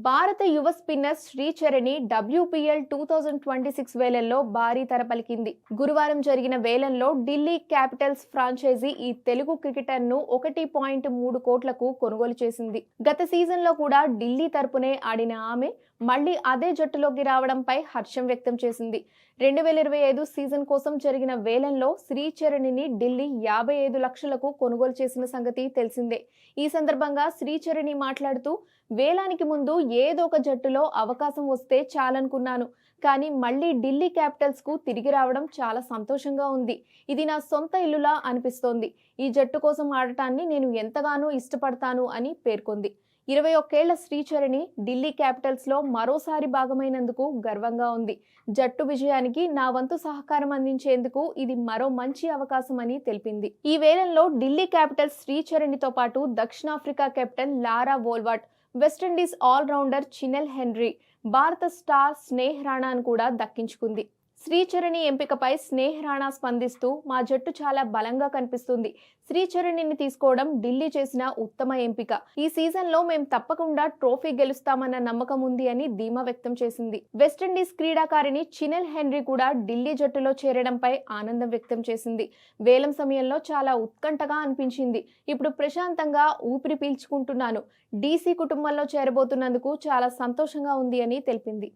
భారత యువ spinner Sricharani WPL 2026 వేలంలో భారీ తెర పలికింది. గురువారం జరిగిన వేలంలో ఢిల్లీ క్యాపిటల్స్ ఫ్రాంచైజీ ఈ తెలుగు క్రికెటర్ను 1.3 కోట్లకు కొనుగోలు చేసింది. గత సీజన్లో కూడా ఢిల్లీ తరపునే ఆడిన ఆమె మళ్లీ అదే జట్టులోకి రావడంపై హర్షం వ్యక్తం చేసింది. 2025 సీజన్ కోసం జరిగిన వేలంలో శ్రీచరణిని ఢిల్లీ 55 లక్షలకు కొనుగోలు చేసిన సంగతి తెలిసిందే. ఈ సందర్భంగా శ్రీచరణి మాట్లాడుతూ, వేలానికి ముందు ఏదో ఒక జట్టులో అవకాశం వస్తే చాలనుకున్నాను. కానీ మళ్లీ ఢిల్లీ క్యాపిటల్స్ కు తిరిగి రావడం చాలా సంతోషంగా ఉంది. ఇది నా సొంత ఇల్లులా అనిపిస్తోంది. ఈ జట్టు కోసం ఆడటాన్ని నేను ఎంతగానో ఇష్టపడతాను అని పేర్కొంది. 21 ఏళ్ల శ్రీచరణి ఢిల్లీ క్యాపిటల్స్ లో మరోసారి భాగమైనందుకు గర్వంగా ఉంది. జట్టు విజయానికి నా వంతు సహకారం అందించేందుకు ఇది మరో మంచి అవకాశం అని తెలిపింది. ఈ వేలంలో ఢిల్లీ క్యాపిటల్స్ శ్రీచరణితో పాటు దక్షిణాఫ్రికా captain Laura Wolvaardt, West Indies all rounder Chinelle Henry, భారత స్టార్ స్నేహ్ రాణాను కూడా దక్కించుకుంది. శ్రీచరణి ఎంపికపై స్నేహ్ రాణా స్పందిస్తూ, మా జట్టు చాలా బలంగా కనిపిస్తుంది. శ్రీచరణిని తీసుకోవడం ఢిల్లీ చేసిన ఉత్తమ ఎంపిక. ఈ సీజన్లో మేం తప్పకుండా ట్రోఫీ గెలుస్తామన్న నమ్మకం ఉంది అని ధీమా వ్యక్తం చేసింది. వెస్టిండీస్ క్రీడాకారిణి చినెల్ హెన్రీ కూడా ఢిల్లీ జట్టులో చేరడంపై ఆనందం వ్యక్తం చేసింది. వేలం సమయంలో చాలా ఉత్కంఠగా అనిపించింది. ఇప్పుడు ప్రశాంతంగా ఊపిరి పీల్చుకుంటున్నాను. DC కుటుంబంలో చేరబోతున్నందుకు చాలా సంతోషంగా ఉంది అని తెలిపింది.